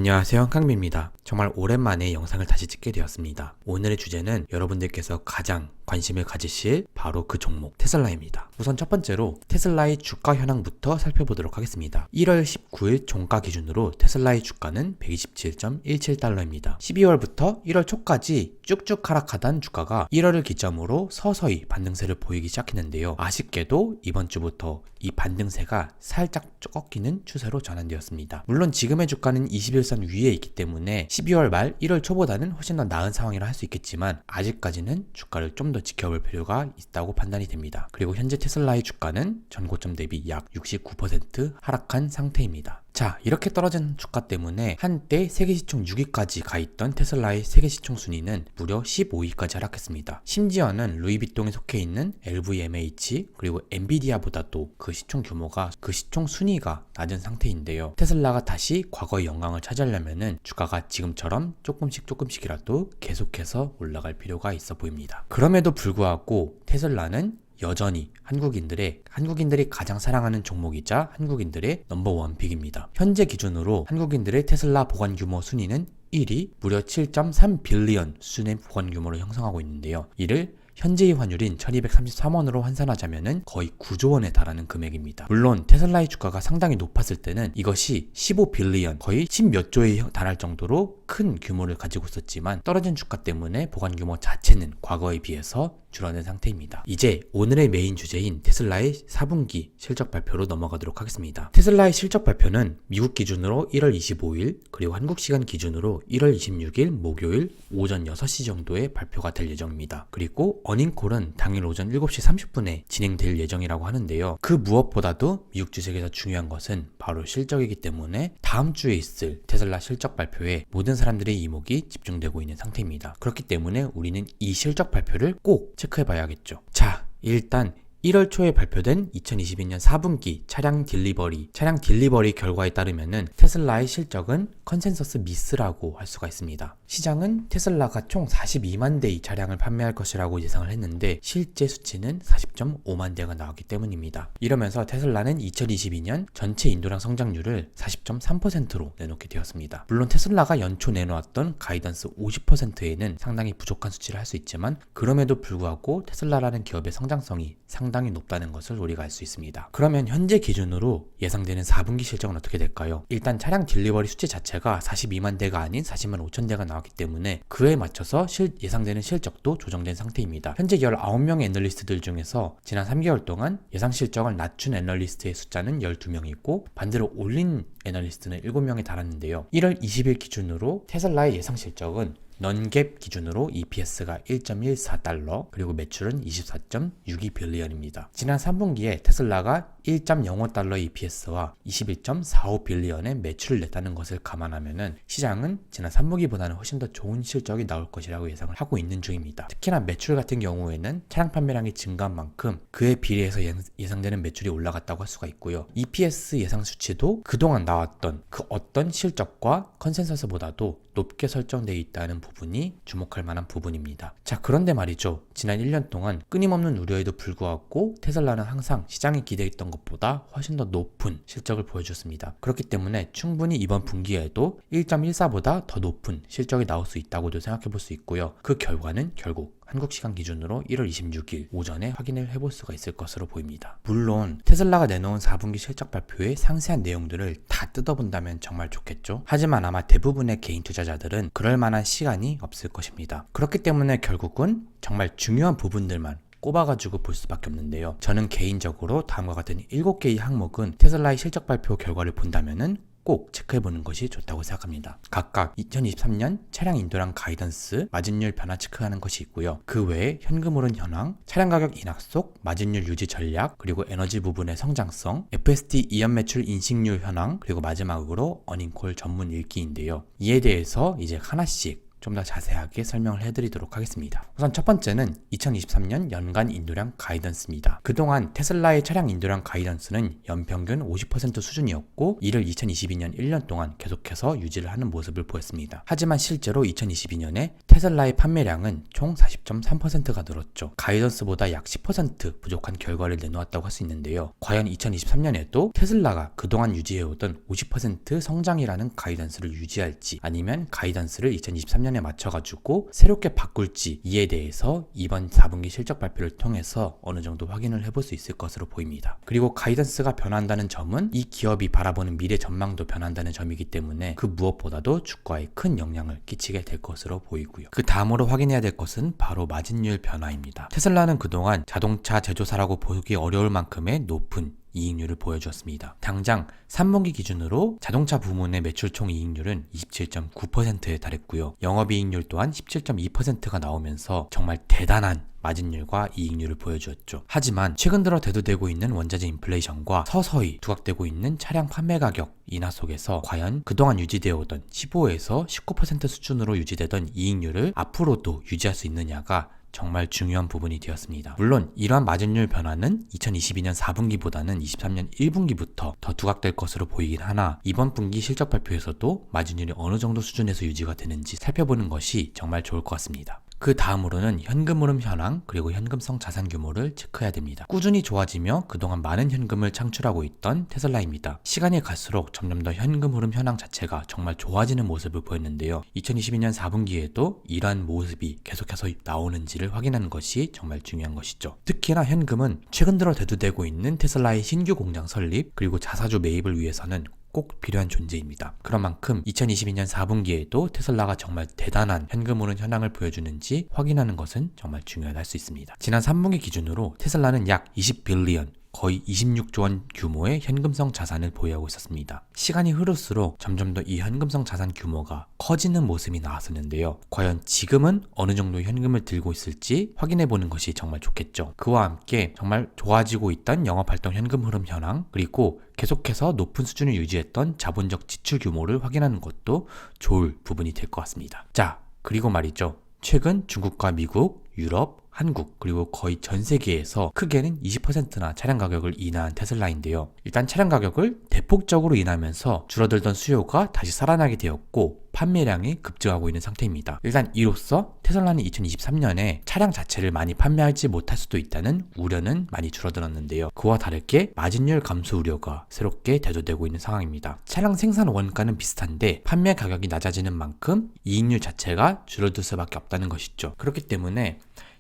안녕하세요, 깡비입니다. 정말 오랜만에 영상을 다시 찍게 되었습니다. 오늘의 주제는 여러분들께서 가장 관심을 가지실 바로 그 종목 테슬라입니다. 우선 첫 번째로 테슬라의 주가 현황부터 살펴보도록 하겠습니다. 1월 19일 종가 기준으로 테슬라의 주가는 127.17달러입니다. 12월부터 1월 초까지 쭉쭉 하락하던 주가가 1월을 기점으로 서서히 반등세를 보이기 시작했는데요. 아쉽게도 이번 주부터 이 반등세가 살짝 꺾이는 추세로 전환되었습니다. 물론 지금의 주가는 21선 위에 있기 때문에 12월 말 1월 초보다는 훨씬 더 나은 상황이라 할 수 있겠지만 아직까지는 주가를 좀 더 지켜볼 필요가 있다고 판단이 됩니다. 그리고 현재 테슬라의 주가는 전고점 대비 약 69% 하락한 상태입니다. 자, 이렇게 떨어진 주가 때문에 한때 세계시총 6위까지 가있던 테슬라의 세계시총 순위는 무려 15위까지 하락했습니다. 심지어는 루이비통에 속해 있는 LVMH 그리고 엔비디아보다도 그 시총 규모가 그 시총 순위가 낮은 상태인데요. 테슬라가 다시 과거의 영광을 차지하려면은 주가가 지금처럼 조금씩이라도 계속해서 올라갈 필요가 있어 보입니다. 그럼에도 불구하고 테슬라는 여전히 한국인들이 가장 사랑하는 종목이자 한국인들의 넘버원 픽입니다. 현재 기준으로 한국인들의 테슬라 보관 규모 순위는 1위, 무려 7.3 빌리언 수준의 보관 규모를 형성하고 있는데요. 이를 현재의 환율인 1233원으로 환산하자면은 거의 9조 원에 달하는 금액입니다. 물론 테슬라의 주가가 상당히 높았을 때는 이것이 15빌리언, 거의 10몇 조에 달할 정도로 큰 규모를 가지고 있었지만 떨어진 주가 때문에 보관 규모 자체는 과거에 비해서 줄어든 상태입니다. 이제 오늘의 메인 주제인 테슬라의 4분기 실적 발표로 넘어가도록 하겠습니다. 테슬라의 실적 발표는 미국 기준으로 1월 25일 그리고 한국 시간 기준으로 1월 26일 목요일 오전 6시 정도에 발표가 될 예정입니다. 그리고 어닝콜은 당일 오전 7시 30분에 진행될 예정이라고 하는데요. 그 무엇보다도 미국 주식에서 중요한 것은 바로 실적이기 때문에 다음 주에 있을 테슬라 실적 발표에 모든 사람들의 이목이 집중되고 있는 상태입니다. 그렇기 때문에 우리는 이 실적 발표를 꼭 체크해봐야겠죠. 자, 일단 1월 초에 발표된 2022년 4분기 차량 딜리버리 결과에 따르면은 테슬라의 실적은 컨센서스 미스라고 할 수가 있습니다. 시장은 테슬라가 총 42만 대의 차량을 판매할 것이라고 예상을 했는데 실제 수치는 40.5만 대가 나왔기 때문입니다. 이러면서 테슬라는 2022년 전체 인도량 성장률을 40.3%로 내놓게 되었습니다. 물론 테슬라가 연초 내놓았던 가이던스 50%에는 상당히 부족한 수치를 할 수 있지만 그럼에도 불구하고 테슬라라는 기업의 성장성이 상당히 높다는 것을 우리가 알 수 있습니다. 그러면 현재 기준으로 예상되는 4분기 실적은 어떻게 될까요? 일단 차량 딜리버리 수치 자체가 42만 대가 아닌 40만 5천 대가 나왔기 때문에 그에 맞춰서 예상되는 실적도 조정된 상태입니다. 현재 19명의 애널리스트들 중에서 지난 3개월 동안 예상 실적을 낮춘 애널리스트의 숫자는 12명이고 반대로 올린 애널리스트는 7명에 달았는데요. 1월 20일 기준으로 테슬라의 예상 실적은 넌갭 기준으로 EPS가 1.14달러 그리고 매출은 24.62 빌리언입니다. 지난 3분기에 테슬라가 1.05달러 EPS와 21.45 빌리언의 매출을 냈다는 것을 감안하면은 시장은 지난 3분기보다는 훨씬 더 좋은 실적이 나올 것이라고 예상을 하고 있는 중입니다. 특히나 매출 같은 경우에는 차량 판매량이 증가한 만큼 그에 비례해서 예상되는 매출이 올라갔다고 할 수가 있고요. EPS 예상 수치도 그동안 나왔던 그 어떤 실적과 컨센서스보다도 높게 설정되어 있다는 부분이 주목할 만한 부분입니다. 자, 그런데 말이죠. 지난 1년 동안 끊임없는 우려에도 불구하고 테슬라는 항상 시장이 기대했던 것보다 훨씬 더 높은 실적을 보여줬습니다. 그렇기 때문에 충분히 이번 분기에도 1.14보다 더 높은 실적이 나올 수 있다고도 생각해 볼 수 있고요. 그 결과는 결국 한국 시간 기준으로 1월 26일 오전에 확인을 해볼 수가 있을 것으로 보입니다. 물론 테슬라가 내놓은 4분기 실적 발표의 상세한 내용들을 다 뜯어본다면 정말 좋겠죠. 하지만 아마 대부분의 개인 투자자들은 그럴 만한 시간이 없을 것입니다. 그렇기 때문에 결국은 정말 중요한 부분들만 꼽아가지고 볼 수밖에 없는데요. 저는 개인적으로 다음과 같은 7개의 항목은 테슬라의 실적 발표 결과를 본다면은 꼭 체크해보는 것이 좋다고 생각합니다. 각각 2023년 차량 인도량 가이던스, 마진율 변화 체크하는 것이 있고요. 그 외에 현금 흐름 현황, 차량 가격 인하속, 마진율 유지 전략, 그리고 에너지 부분의 성장성, FSD 이연 매출 인식률 현황, 그리고 마지막으로 어닝콜 전문 읽기인데요. 이에 대해서 이제 하나씩 좀 더 자세하게 설명을 해드리도록 하겠습니다. 우선 첫 번째는 2023년 연간 인도량 가이던스입니다. 그동안 테슬라의 차량 인도량 가이던스는 연평균 50% 수준이었고 이를 2022년 1년 동안 계속해서 유지를 하는 모습을 보였습니다. 하지만 실제로 2022년에 테슬라의 판매량은 총 40.3%가 늘었죠. 가이던스보다 약 10% 부족한 결과를 내놓았다고 할 수 있는데요. 과연 2023년에도 테슬라가 그동안 유지해오던 50% 성장이라는 가이던스를 유지할지 아니면 가이던스를 2023년에 맞춰가지고 새롭게 바꿀지 이에 대해서 이번 4분기 실적 발표를 통해서 어느 정도 확인을 해볼 수 있을 것으로 보입니다. 그리고 가이던스가 변한다는 점은 이 기업이 바라보는 미래 전망도 변한다는 점이기 때문에 그 무엇보다도 주가에 큰 영향을 끼치게 될 것으로 보이고요. 그 다음으로 확인해야 될 것은 바로 마진율 변화입니다. 테슬라는 그동안 자동차 제조사라고 보기 어려울 만큼의 높은 이익률을 보여주었습니다. 당장 3분기 기준으로 자동차 부문의 매출 총 이익률은 27.9%에 달했고요. 영업이익률 또한 17.2%가 나오면서 정말 대단한 마진율과 이익률을 보여주었죠. 하지만 최근 들어 대두되고 있는 원자재 인플레이션과 서서히 두각되고 있는 차량 판매 가격 인하 속에서 과연 그동안 유지되어 오던 15에서 19% 수준으로 유지되던 이익률을 앞으로도 유지할 수 있느냐가 정말 중요한 부분이 되었습니다. 물론 이러한 마진율 변화는 2022년 4분기보다는 23년 1분기부터 더 두각될 것으로 보이긴 하나 이번 분기 실적 발표에서도 마진율이 어느 정도 수준에서 유지가 되는지 살펴보는 것이 정말 좋을 것 같습니다. 그 다음으로는 현금 흐름 현황 그리고 현금성 자산 규모를 체크해야 됩니다. 꾸준히 좋아지며 그동안 많은 현금을 창출하고 있던 테슬라입니다. 시간이 갈수록 점점 더 현금 흐름 현황 자체가 정말 좋아지는 모습을 보였는데요. 2022년 4분기에도 이러한 모습이 계속해서 나오는지를 확인하는 것이 정말 중요한 것이죠. 특히나 현금은 최근 들어 대두되고 있는 테슬라의 신규 공장 설립 그리고 자사주 매입을 위해서는 꼭 필요한 존재입니다. 그런 만큼 2022년 4분기에도 테슬라가 정말 대단한 현금 흐름 현황을 보여주는지 확인하는 것은 정말 중요할 수 있습니다. 지난 3분기 기준으로 테슬라는 약 20빌리언 거의 26조 원 규모의 현금성 자산을 보유하고 있었습니다. 시간이 흐를수록 점점 더 이 현금성 자산 규모가 커지는 모습이 나왔었는데요. 과연 지금은 어느 정도 현금을 들고 있을지 확인해 보는 것이 정말 좋겠죠. 그와 함께 정말 좋아지고 있던 영업활동 현금 흐름 현황 그리고 계속해서 높은 수준을 유지했던 자본적 지출 규모를 확인하는 것도 좋을 부분이 될 것 같습니다. 자, 그리고 말이죠. 최근 중국과 미국, 유럽, 한국 그리고 거의 전 세계에서 크게는 20%나 차량 가격을 인하한 테슬라인데요. 일단 차량 가격을 대폭적으로 인하면서 줄어들던 수요가 다시 살아나게 되었고 판매량이 급증하고 있는 상태입니다. 일단 이로써 테슬라는 2023년에 차량 자체를 많이 판매하지 못할 수도 있다는 우려는 많이 줄어들었는데요. 그와 다르게 마진율 감소 우려가 새롭게 대두되고 있는 상황입니다. 차량 생산 원가는 비슷한데 판매 가격이 낮아지는 만큼 이익률 자체가 줄어들 수밖에 없다는 것이죠. 그렇기 때문에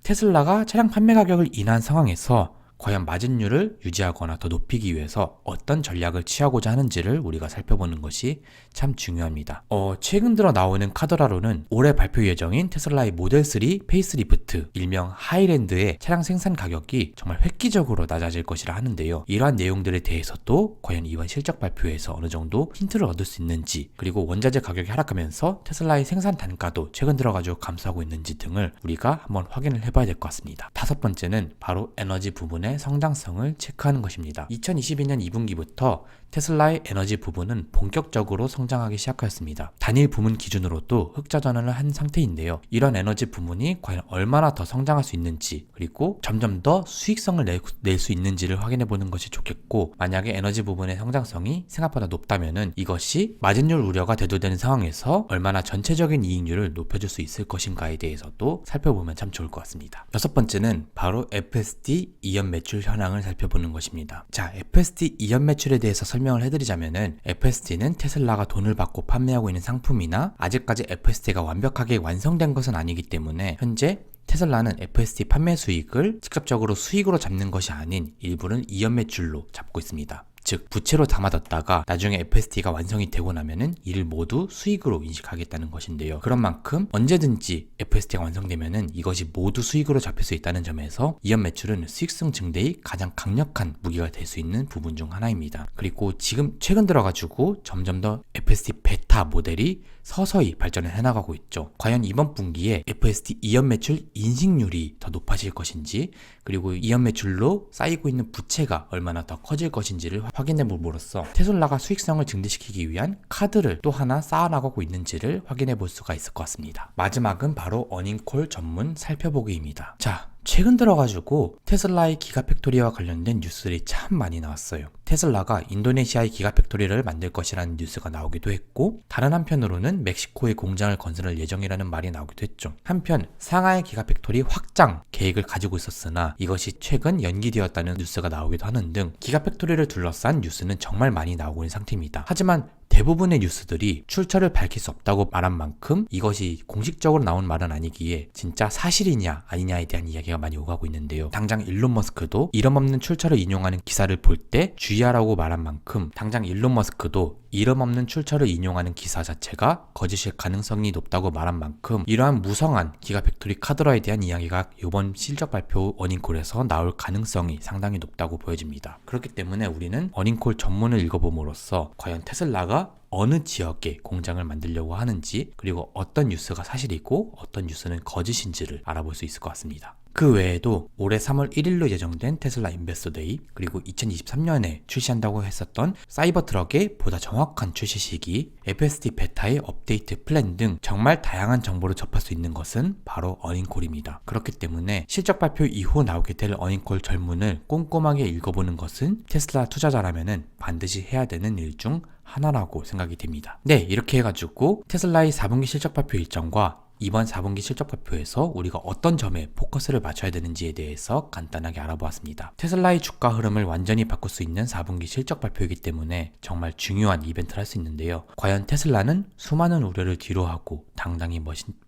테슬라가 차량 판매 가격을 인하한 상황에서 과연 마진율을 유지하거나 더 높이기 위해서 어떤 전략을 취하고자 하는지를 우리가 살펴보는 것이 참 중요합니다. 최근 들어 나오는 카더라로는 올해 발표 예정인 테슬라의 모델 3 페이스리프트, 일명 하이랜드의 차량 생산 가격이 정말 획기적으로 낮아질 것이라 하는데요. 이러한 내용들에 대해서도 과연 이번 실적 발표에서 어느 정도 힌트를 얻을 수 있는지, 그리고 원자재 가격이 하락하면서 테슬라의 생산 단가도 최근 들어가지고 감소하고 있는지 등을 우리가 한번 확인을 해봐야 될 것 같습니다. 다섯 번째는 바로 에너지 부분의 성장성을 체크하는 것입니다. 2022년 2분기부터 테슬라의 에너지 부분은 본격적으로 성장하기 시작하였습니다. 단일 부문 기준으로도 흑자 전환을 한 상태인데요. 이런 에너지 부문이 과연 얼마나 더 성장할 수 있는지, 그리고 점점 더 수익성을 낼 수 있는지를 확인해 보는 것이 좋겠고, 만약에 에너지 부분의 성장성이 생각보다 높다면은 이것이 마진율 우려가 대두되는 상황에서 얼마나 전체적인 이익률을 높여줄 수 있을 것인가에 대해서도 살펴보면 참 좋을 것 같습니다. 여섯 번째는 바로 FSD 2연 매출 현황을 살펴보는 것입니다. 자, FSD 2연 매출에 대해서 설명을 해드리자면은 FSD는 테슬라가 돈을 받고 판매하고 있는 상품이나 아직까지 FSD가 완벽하게 완성된 것은 아니기 때문에 현재 테슬라는 FSD 판매 수익을 직접적으로 수익으로 잡는 것이 아닌 일부는 2연 매출로 잡고 있습니다. 즉 부채로 담아뒀다가 나중에 FSD가 완성이 되고 나면은 이를 모두 수익으로 인식하겠다는 것인데요. 그런 만큼 언제든지 FSD가 완성되면은 이것이 모두 수익으로 잡힐 수 있다는 점에서 이연 매출은 수익성 증대의 가장 강력한 무기가 될 수 있는 부분 중 하나입니다. 그리고 지금 최근 들어가지고 점점 더 FSD 베타 모델이 서서히 발전을 해나가고 있죠. 과연 이번 분기에 FSD 2연 매출 인식률이 더 높아질 것인지, 그리고 2연 매출로 쌓이고 있는 부채가 얼마나 더 커질 것인지를 확인해 봄으로써 테슬라가 수익성을 증대시키기 위한 카드를 또 하나 쌓아나가고 있는지를 확인해 볼 수가 있을 것 같습니다. 마지막은 바로 어닝콜 전문 살펴보기입니다. 자, 최근 들어가지고 테슬라의 기가팩토리와 관련된 뉴스들이 참 많이 나왔어요. 테슬라가 인도네시아의 기가팩토리를 만들 것이라는 뉴스가 나오기도 했고, 다른 한편으로는 멕시코에 공장을 건설할 예정이라는 말이 나오기도 했죠. 한편 상하이 기가팩토리 확장 계획을 가지고 있었으나 이것이 최근 연기되었다는 뉴스가 나오기도 하는 등 기가팩토리를 둘러싼 뉴스는 정말 많이 나오고 있는 상태입니다. 하지만 대부분의 뉴스들이 출처를 밝힐 수 없다고 말한 만큼 이것이 공식적으로 나온 말은 아니기에 진짜 사실이냐 아니냐에 대한 이야기가 많이 오가고 있는데요. 당장 일론 머스크도 이름 없는 출처를 인용하는 기사를 볼 때 주의하라고 말한 만큼 당장 일론 머스크도 이름 없는 출처를 인용하는 기사 자체가 거짓일 가능성이 높다고 말한 만큼 이러한 무성한 기가팩토리 카드라에 대한 이야기가 이번 실적 발표 어닝콜에서 나올 가능성이 상당히 높다고 보여집니다. 그렇기 때문에 우리는 어닝콜 전문을 읽어봄으로써 과연 테슬라가 어느 지역에 공장을 만들려고 하는지, 그리고 어떤 뉴스가 사실이고 어떤 뉴스는 거짓인지를 알아볼 수 있을 것 같습니다. 그 외에도 올해 3월 1일로 예정된 테슬라 인베스터 데이, 그리고 2023년에 출시한다고 했었던 사이버 트럭의 보다 정확한 출시 시기, FSD 베타의 업데이트 플랜 등 정말 다양한 정보를 접할 수 있는 것은 바로 어닝콜입니다. 그렇기 때문에 실적 발표 이후 나오게 될 어닝콜 전문을 꼼꼼하게 읽어보는 것은 테슬라 투자자라면은 반드시 해야 되는 일 중 하나라고 생각이 됩니다. 네, 이렇게 해가지고 테슬라의 4분기 실적 발표 일정과 이번 4분기 실적 발표에서 우리가 어떤 점에 포커스를 맞춰야 되는지에 대해서 간단하게 알아보았습니다. 테슬라의 주가 흐름을 완전히 바꿀 수 있는 4분기 실적 발표이기 때문에 정말 중요한 이벤트를 할 수 있는데요. 과연 테슬라는 수많은 우려를 뒤로하고 당당히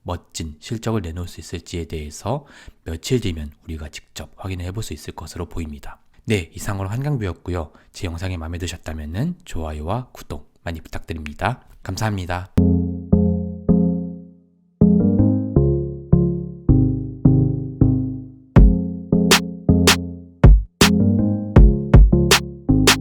멋진 실적을 내놓을 수 있을지에 대해서 며칠 뒤면 우리가 직접 확인해 볼 수 있을 것으로 보입니다. 네, 이상으로 한강뷰였고요. 제 영상이 마음에 드셨다면 좋아요와 구독 많이 부탁드립니다. 감사합니다.